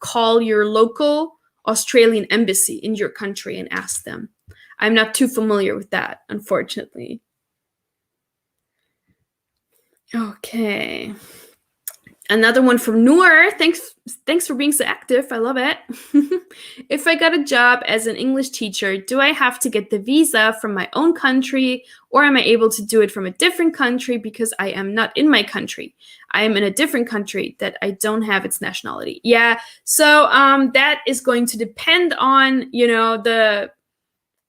call your local Australian embassy in your country and ask them. I'm not too familiar with that, unfortunately. Okay. Another one from Noor. Thanks for being so active. I love it. If I got a job as an English teacher, do I have to get the visa from my own country, or am I able to do it from a different country because I am not in my country? I am in a different country that I don't have its nationality. Yeah, so that is going to depend on, the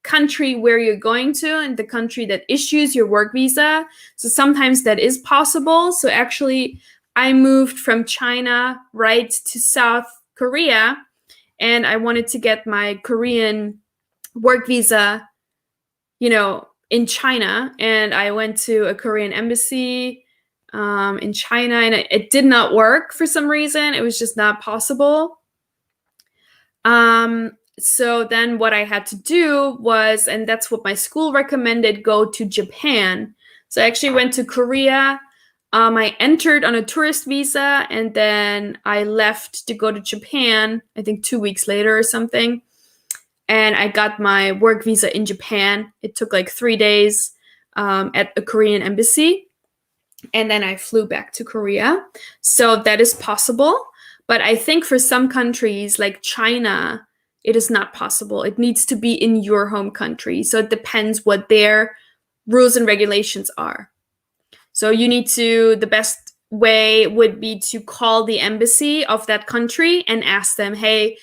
country where you're going to and the country that issues your work visa. So sometimes that is possible. So actually, I moved from China right to South Korea, and I wanted to get my Korean work visa, in China. And I went to a Korean embassy in China, and it did not work for some reason. It was just not possible. So then what I had to do was, and that's what my school recommended, go to Japan. So I actually went to Korea. I entered on a tourist visa, and then I left to go to Japan, I think 2 weeks later or something. And I got my work visa in Japan. It took like 3 days at the Korean embassy. And then I flew back to Korea. So that is possible. But I think for some countries like China, it is not possible. It needs to be in your home country. So it depends what their rules and regulations are. So the best way would be to call the embassy of that country and ask them, hey,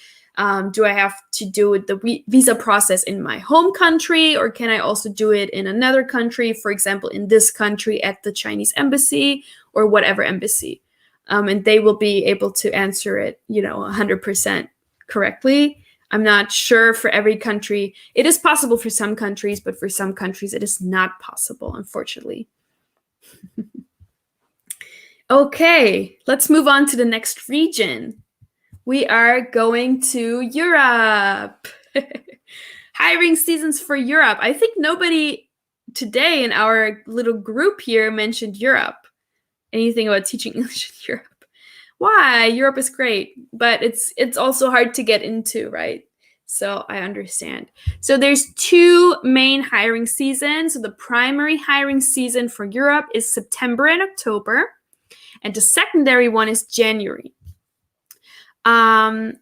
do I have to do the visa process in my home country, or can I also do it in another country, for example, in this country at the Chinese embassy or whatever embassy? And they will be able to answer it, 100% correctly. I'm not sure for every country. It is possible for some countries, but for some countries, it is not possible, unfortunately. Okay, let's move on to the next region. We are going to Europe. Hiring seasons for Europe. I think nobody today in our little group here mentioned Europe. Anything about teaching English in Europe. Why? Europe is great, but it's also hard to get into, right? So I understand. So there's two main hiring seasons. So the primary hiring season for Europe is September and October, and the secondary one is January. I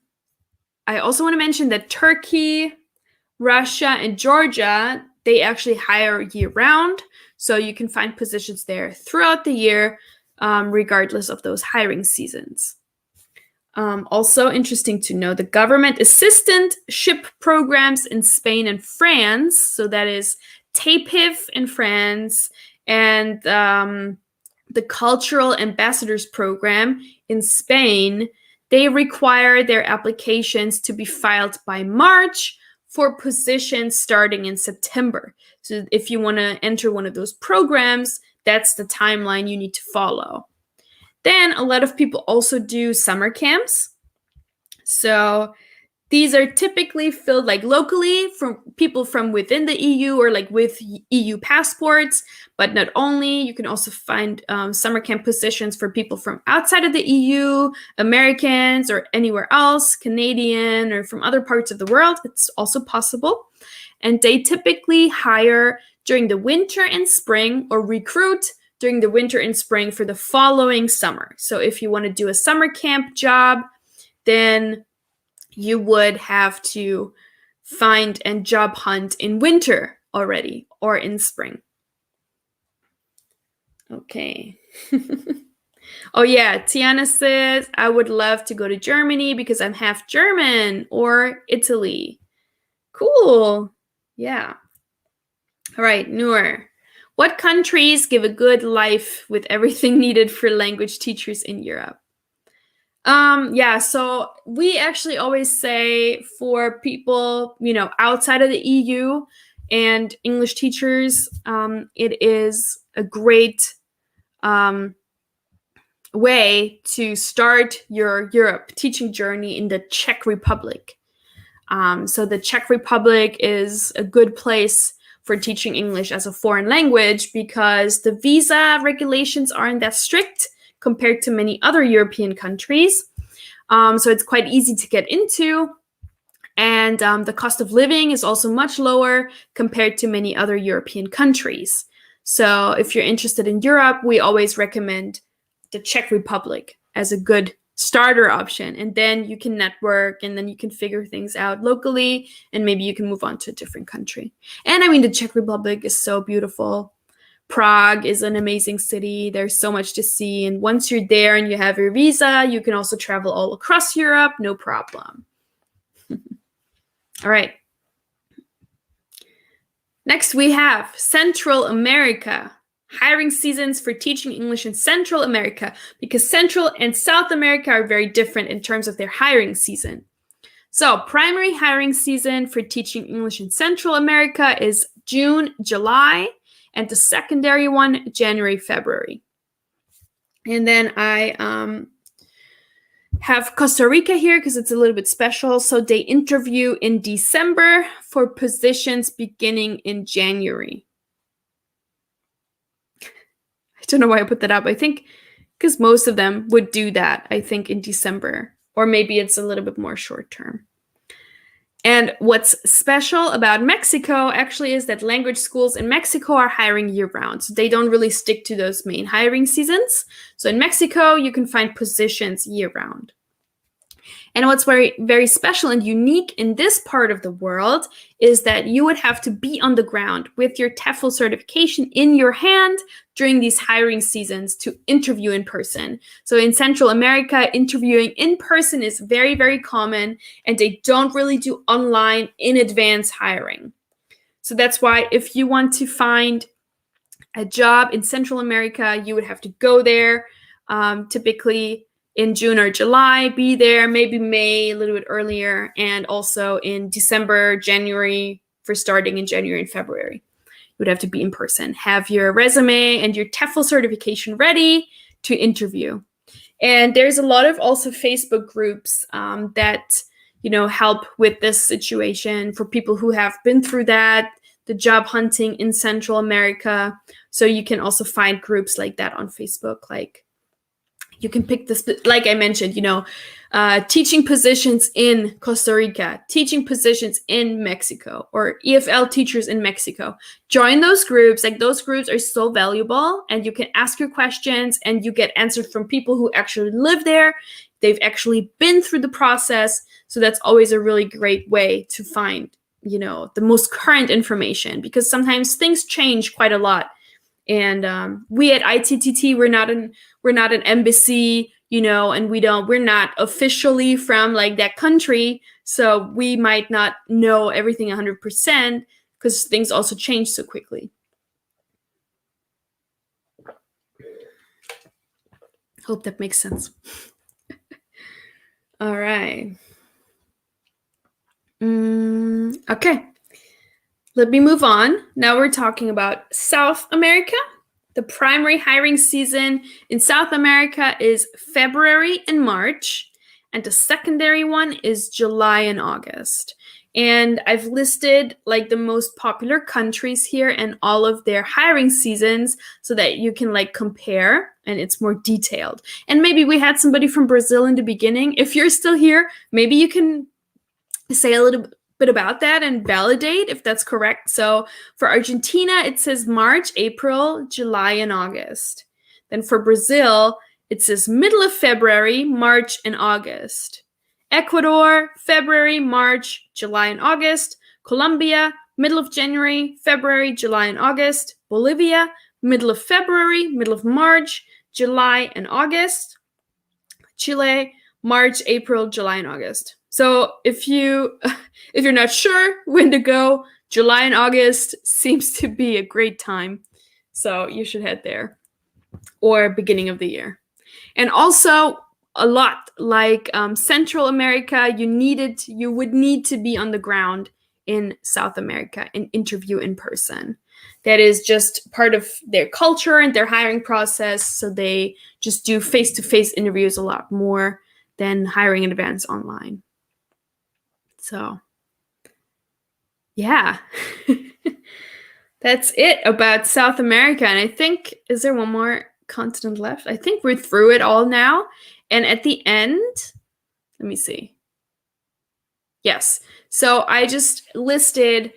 also want to mention that Turkey, Russia, and Georgia, they actually hire year-round, so you can find positions there throughout the year, regardless of those hiring seasons. Also interesting to know, the government assistantship programs in Spain and France, so that is TEFL in France, and the Cultural Ambassadors Program in Spain, they require their applications to be filed by March for positions starting in September. So if you want to enter one of those programs, that's the timeline you need to follow. Then a lot of people also do summer camps. So these are typically filled like locally from people from within the EU or like with EU passports, but not only. You can also find summer camp positions for people from outside of the EU, Americans, or anywhere else, Canadian, or from other parts of the world. It's also possible. And they typically hire during the winter and spring, or recruit during the winter and spring for the following summer. So if you want to do a summer camp job, then you would have to find and job hunt in winter already or in spring. Okay. Oh yeah, Tiana says, I would love to go to Germany because I'm half German, or Italy. Cool. Yeah. All right, Noor. What countries give a good life with everything needed for language teachers in Europe? Yeah, so we actually always say for people, outside of the EU and English teachers, it is a great way to start your Europe teaching journey in the Czech Republic. So the Czech Republic is a good place for teaching English as a foreign language because the visa regulations aren't that strict compared to many other European countries. So it's quite easy to get into. And the cost of living is also much lower compared to many other European countries. So if you're interested in Europe, we always recommend the Czech Republic as a good starter option. And then you can network, and then you can figure things out locally, and maybe you can move on to a different country. And I mean, the Czech Republic is so beautiful. Prague is an amazing city. There's so much to see. And once you're there and you have your visa, you can also travel all across Europe, no problem. All right. Next, we have Central America. Hiring seasons for teaching English in Central America, because Central and South America are very different in terms of their hiring season. So primary hiring season for teaching English in Central America is June, July, and the secondary one, January, February. And then I have Costa Rica here because it's a little bit special. So they interview in December for positions beginning in January. I don't know why I put that up. I think because most of them would do that, I think, in December. Or maybe it's a little bit more short term. And what's special about Mexico actually is that language schools in Mexico are hiring year-round. So they don't really stick to those main hiring seasons. So in Mexico, you can find positions year-round. And what's very, very special and unique in this part of the world is that you would have to be on the ground with your TEFL certification in your hand during these hiring seasons to interview in person. So in Central America, interviewing in person is very, very common, and they don't really do online in advance hiring. So that's why if you want to find a job in Central America, you would have to go there, typically in June or July, be there, maybe May, a little bit earlier, and also in December, January, for starting in January and February. You would have to be in person, have your resume and your TEFL certification ready to interview. And there's a lot of also Facebook groups that, help with this situation for people who have been through that, the job hunting in Central America. So you can also find groups like that on Facebook, like You can pick this, like I mentioned, teaching positions in Costa Rica, teaching positions in Mexico, or EFL teachers in Mexico. Join those groups. Like, those groups are so valuable, and you can ask your questions and you get answers from people who actually live there. They've actually been through the process. So that's always a really great way to find, the most current information, because sometimes things change quite a lot. And we at ITTT, we're not an embassy, and we're not officially from like that country, so we might not know everything 100% because things also change so quickly. Hope that makes sense. All right. Okay. Let me move on. Now we're talking about South America. The primary hiring season in South America is February and March, and the secondary one is July and August. And I've listed like the most popular countries here and all of their hiring seasons so that you can like compare, and it's more detailed. And maybe we had somebody from Brazil in the beginning. If you're still here, maybe you can say a little bit about that and validate if that's correct. So for Argentina, it says March, April, July, and August. Then for Brazil, it says middle of February, March, and August. Ecuador, February, March, July, and August. Colombia, middle of January, February, July, and August. Bolivia, middle of February, middle of March, July, and August. Chile, March, April, July, and August. So if you're not sure when to go, July and August seems to be a great time. So you should head there, or beginning of the year. And also, a lot like Central America, you would need to be on the ground in South America and interview in person. That is just part of their culture and their hiring process. So they just do face-to-face interviews a lot more than hiring in advance online. So, yeah. That's it about South America. And I think, is there one more continent left? I think we're through it all now. And at the end, let me see. Yes. So I just listed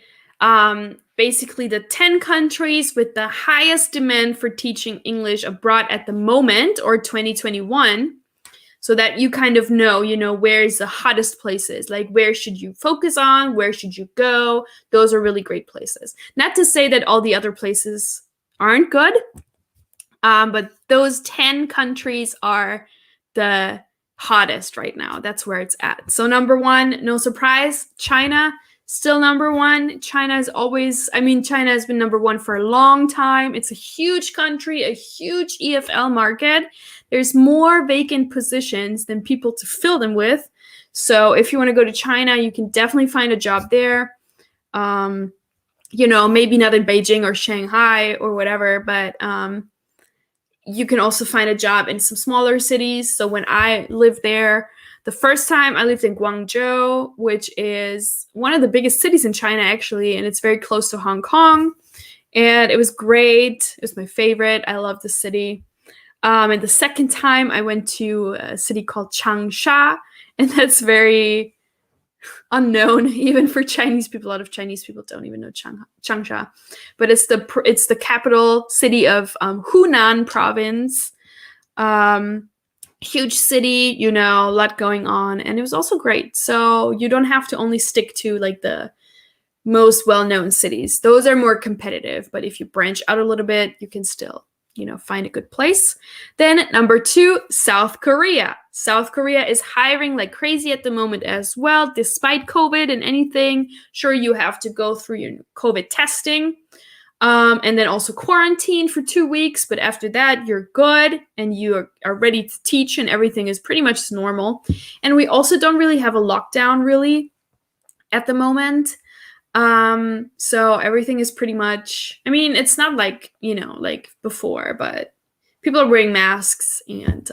basically the 10 countries with the highest demand for teaching English abroad at the moment, or 2021, so that you kind of know, where's the hottest places, like where should you focus on, where should you go. Those are really great places. Not to say that all the other places aren't good, but those 10 countries are the hottest right now. That's where it's at. So number one, no surprise, China. Still number one. China has been number one for a long time. It's a huge country, a huge EFL market. There's more vacant positions than people to fill them with. So if you want to go to China, you can definitely find a job there. Maybe not in Beijing or Shanghai or whatever, but you can also find a job in some smaller cities. So when I lived there, the first time I lived in Guangzhou, which is one of the biggest cities in China, actually, and it's very close to Hong Kong. And it was great. It was my favorite. I love the city. And the second time I went to a city called Changsha, and that's very unknown even for Chinese people. A lot of Chinese people don't even know Changsha, but it's the capital city of Hunan province. Huge city, a lot going on, and it was also great. So you don't have to only stick to like the most well-known cities. Those are more competitive, but if you branch out a little bit, you can still find a good place. Then number 2, South Korea. South Korea is hiring like crazy at the moment as well, despite COVID and anything. Sure, you have to go through your COVID testing, and then also quarantine for 2 weeks. But after that, you're good and you are ready to teach, and everything is pretty much normal. And we also don't really have a lockdown really at the moment. So everything is pretty much, it's not like, like before, but people are wearing masks, and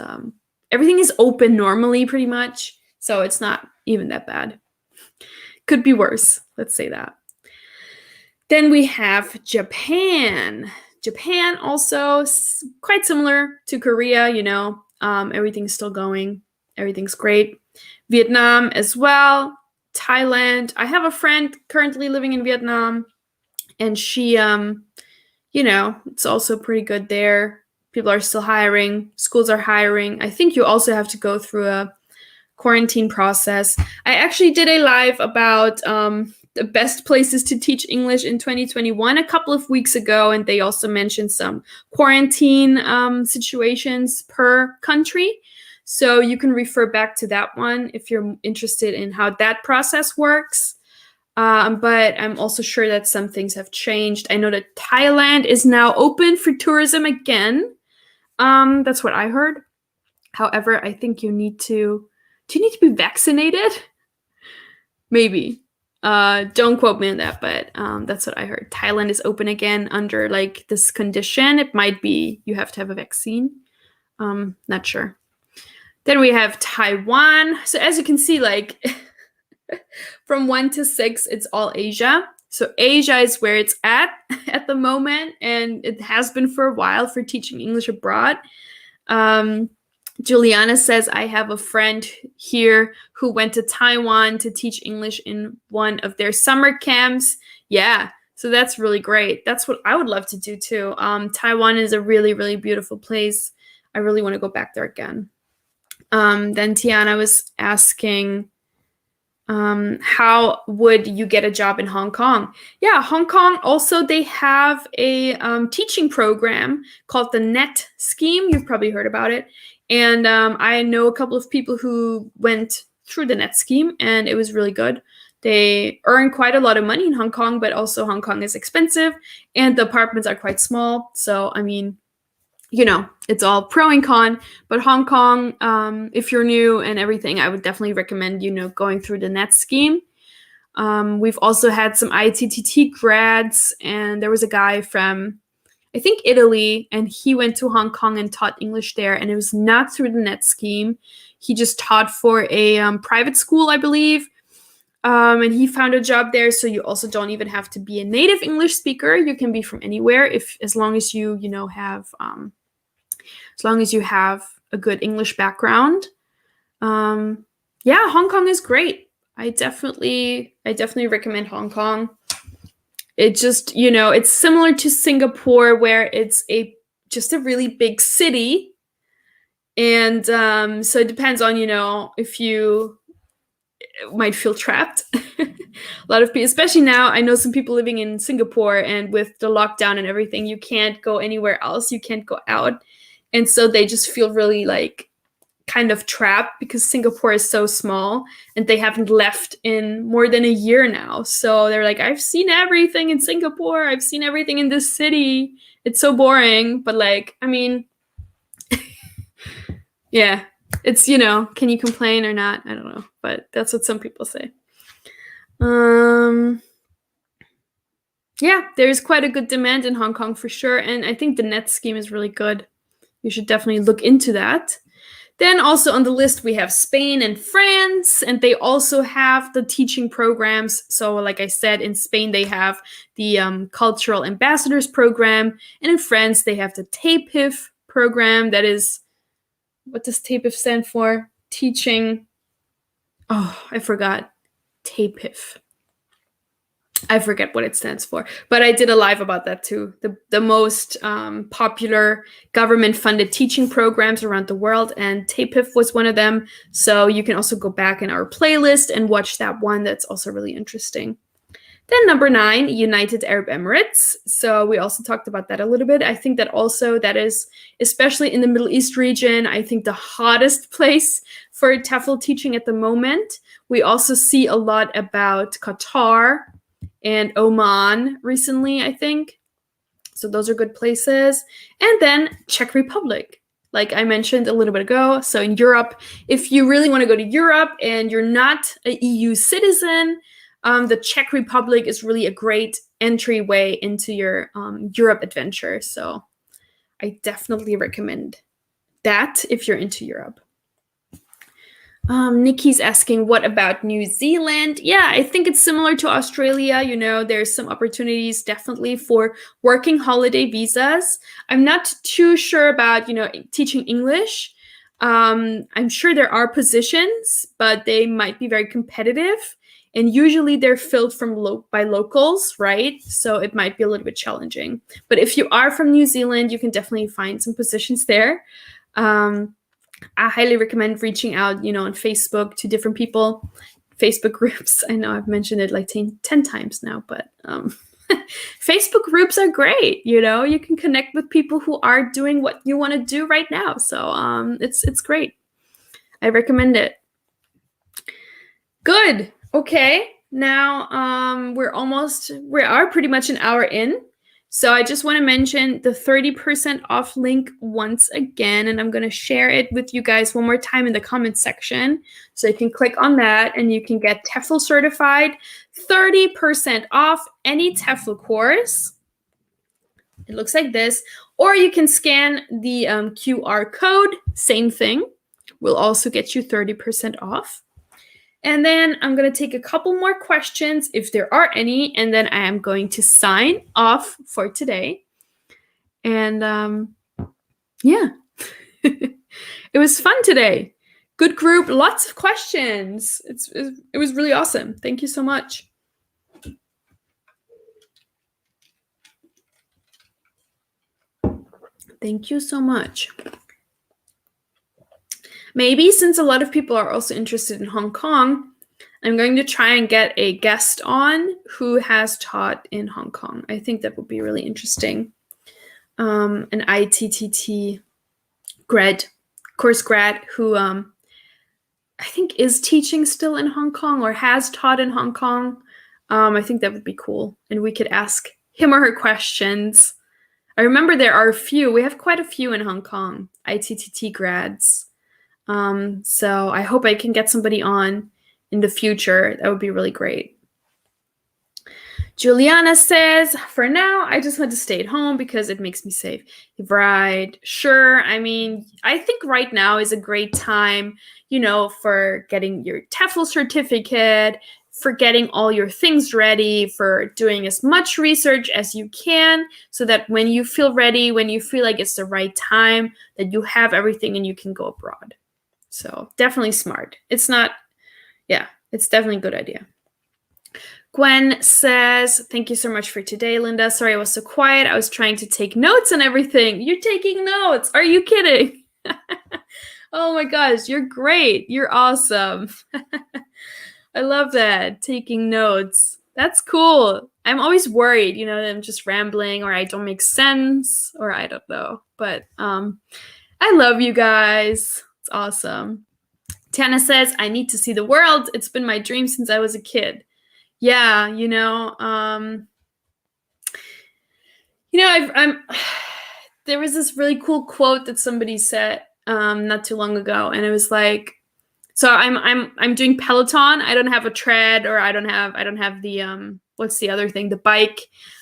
everything is open normally pretty much. So it's not even that bad. Could be worse. Let's say that. Then we have Japan. Japan also quite similar to Korea, Everything's still going. Everything's great. Vietnam as well. Thailand. I have a friend currently living in Vietnam, and she, it's also pretty good there. People are still hiring. Schools are hiring. I think you also have to go through a quarantine process. I actually did a live about the best places to teach English in 2021 a couple of weeks ago, and they also mentioned some quarantine situations per country. So you can refer back to that one if you're interested in how that process works. But I'm also sure that some things have changed. I know that Thailand is now open for tourism again. That's what I heard. However, I think you need to. Do you need to be vaccinated? Maybe. Don't quote me on that, but that's what I heard. Thailand is open again under like this condition. It might be you have to have a vaccine. Not sure. Then we have Taiwan. So as you can see, like from 1 to 6, it's all Asia. So Asia is where it's at the moment, and it has been for a while for teaching English abroad. Juliana says, I have a friend here who went to Taiwan to teach English in one of their summer camps. Yeah, so that's really great. That's what I would love to do too. Taiwan is a really, really beautiful place. I really want to go back there again. Then Tiana was asking, how would you get a job in Hong Kong? Yeah, Hong Kong also, they have a teaching program called the NET scheme. You've probably heard about it. And I know a couple of people who went through the NET scheme, and it was really good. They earn quite a lot of money in Hong Kong, but also Hong Kong is expensive, and the apartments are quite small. So, I mean, it's all pro and con. But Hong Kong, if you're new and everything, I would definitely recommend, going through the NET scheme. We've also had some ITTT grads, and there was a guy from, I think, Italy, and he went to Hong Kong and taught English there, and it was not through the NET scheme. He just taught for a private school, I believe, and he found a job there. So you also don't even have to be a native English speaker. You can be from anywhere, as long as you have a good English background. Yeah, Hong Kong is great. I definitely recommend Hong Kong. It just, it's similar to Singapore, where it's just a really big city. And so it depends on, if you might feel trapped. A lot of people, especially now, I know some people living in Singapore, and with the lockdown and everything, you can't go anywhere else. You can't go out. And so they just feel really like kind of trapped because Singapore is so small and they haven't left in more than a year now. So they're like, I've seen everything in Singapore. I've seen everything in this city. It's so boring. But like, I mean, yeah, it's, can you complain or not? I don't know. But that's what some people say. Yeah, there's quite a good demand in Hong Kong for sure. And I think the NET scheme is really good. You should definitely look into that. Then also on the list, we have Spain and France, and they also have the teaching programs. So like I said, in Spain, they have the Cultural Ambassadors program. And in France, they have the TEFL program. That is, what does TEFL stand for? Teaching. Oh, I forgot. TEFL. I forget what it stands for, but I did a live about that too. The most popular government-funded teaching programs around the world, and TEFL was one of them. So you can also go back in our playlist and watch that one. That's also really interesting. Then number 9, United Arab Emirates. So we also talked about that a little bit. I think that is, especially in the Middle East region, I think the hottest place for TEFL teaching at the moment. We also see a lot about Qatar and Oman recently, I think. So those are good places. And then Czech Republic, like I mentioned a little bit ago. So in Europe, if you really want to go to Europe and you're not an EU citizen, the Czech Republic is really a great entryway into your Europe adventure. So I definitely recommend that if you're into Europe. Nikki's asking, what about New Zealand? Yeah, I think it's similar to Australia. There's some opportunities definitely for working holiday visas. I'm not too sure about, teaching English. I'm sure there are positions, but they might be very competitive. And usually they're filled by locals, right? So it might be a little bit challenging. But if you are from New Zealand, you can definitely find some positions there. I highly recommend reaching out, on Facebook to different people, Facebook groups. I know I've mentioned it like 10 times now, but Facebook groups are great. You can connect with people who are doing what you want to do right now. So it's great. I recommend it. Good. Okay. Now we are pretty much an hour in. So I just want to mention the 30% off link once again, and I'm going to share it with you guys one more time in the comments section. So you can click on that and you can get TEFL certified, 30% off any TEFL course. It looks like this. Or you can scan the QR code, same thing. Will also get you 30% off. And then I'm going to take a couple more questions, if there are any, and then I am going to sign off for today. And yeah, it was fun today. Good group, lots of questions. It was really awesome. Thank you so much. Thank you so much. Maybe since a lot of people are also interested in Hong Kong, I'm going to try and get a guest on who has taught in Hong Kong. I think that would be really interesting. An ITTT course grad who I think is teaching still in Hong Kong or has taught in Hong Kong. I think that would be cool. And we could ask him or her questions. I remember there are a few. We have quite a few in Hong Kong, ITTT grads. So I hope I can get somebody on in the future. That would be really great. Juliana says, for now, I just want to stay at home because it makes me safe. Right. Sure. I mean, I think right now is a great time, for getting your TEFL certificate, for getting all your things ready, for doing as much research as you can so that when you feel ready, when you feel like it's the right time, that you have everything and you can go abroad. So definitely smart. It's definitely a good idea. Gwen says, thank you so much for today, Linda. Sorry I was so quiet. I was trying to take notes and everything. You're taking notes. Are you kidding? Oh my gosh, you're great. You're awesome. I love that, taking notes. That's cool. I'm always worried, that I'm just rambling or I don't make sense or I don't know. But I love you guys. It's awesome. Tana says, I need to see the world. It's been my dream since I was a kid. Yeah, there was this really cool quote that somebody said not too long ago, and it was like, so I'm doing Peloton. I don't have a tread, or I don't have the what's the other thing? The bike.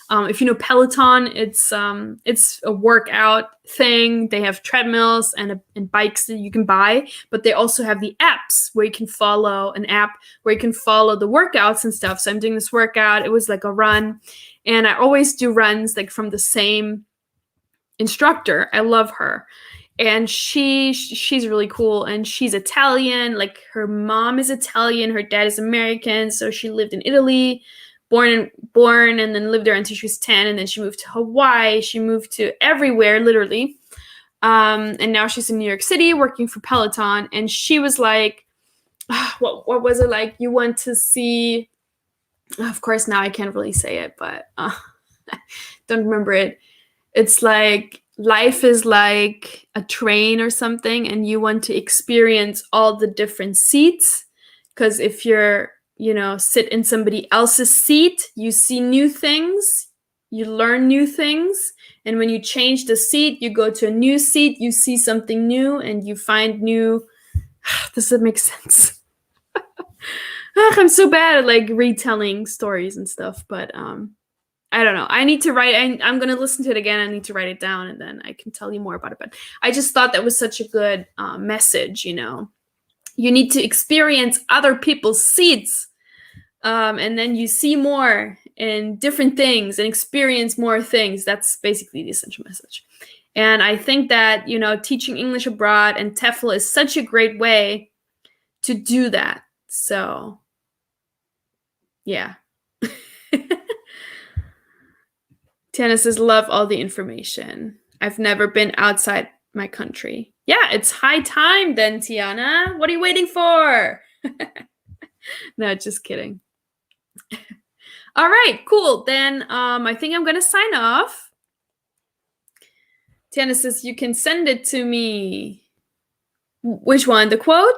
If you know Peloton, it's a workout thing. They have treadmills and bikes that you can buy, but they also have the apps where you can follow the workouts and stuff. So I'm doing this workout. It was like a run, and I always do runs like from the same instructor. I love her. And she's really cool, and she's Italian. Like, her mom is Italian, her dad is American, so she lived in Italy, born and then lived there until she was 10, and then she moved to Hawaii. She moved to everywhere, literally. And now she's in New York City working for Peloton. And she was like, what was it like? You want to see, of course, now I can't really say it, but don't remember it. It's like, life is like a train or something, and you want to experience all the different seats, because if you're, sit in somebody else's seat, you see new things, you learn new things, and when you change the seat, you go to a new seat, you see something new, and you find new. Does that make sense? I'm so bad at like retelling stories and stuff, but I don't know. I need to write. I'm going to listen to it again. I need to write it down, and then I can tell you more about it. But I just thought that was such a good message, You need to experience other people's seats, and then you see more and different things and experience more things. That's basically the essential message. And I think that, teaching English abroad and TEFL is such a great way to do that. So, yeah. Tiana says, love all the information. I've never been outside my country. Yeah, it's high time then, Tiana. What are you waiting for? No, just kidding. All right, cool. Then I think I'm going to sign off. Tiana says, you can send it to me. Which one? The quote?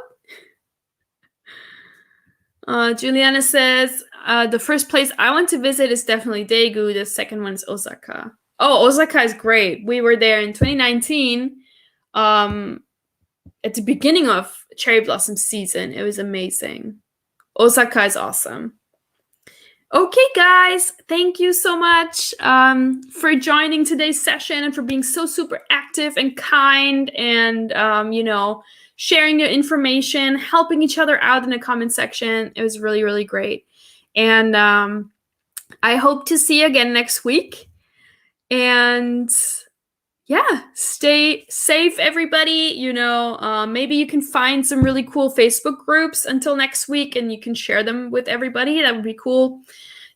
Juliana says, the first place I want to visit is definitely Daegu. The second one is Osaka. Oh, Osaka is great. We were there in 2019 at the beginning of cherry blossom season. It was amazing. Osaka is awesome. Okay, guys, thank you so much for joining today's session and for being so super active and kind and, sharing your information, helping each other out in the comment section. It was really, really great. And I hope to see you again next week. And yeah, stay safe, everybody. Maybe you can find some really cool Facebook groups until next week and you can share them with everybody. That would be cool.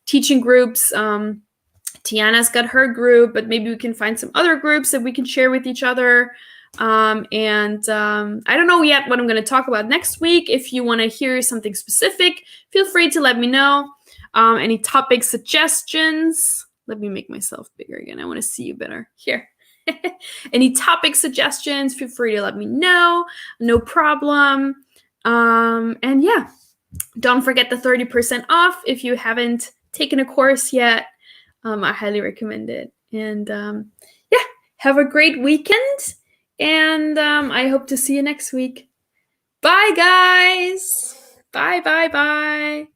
Teaching groups. Tiana's got her group, but maybe we can find some other groups that we can share with each other. I don't know yet what I'm going to talk about next week. If you want to hear something specific, feel free to let me know. Any topic suggestions? Let me make myself bigger again. I want to see you better. Here. Any topic suggestions, feel free to let me know. No problem. And yeah, don't forget the 30% off if you haven't taken a course yet. I highly recommend it. And yeah, have a great weekend. And I hope to see you next week. Bye, guys. Bye, bye, bye.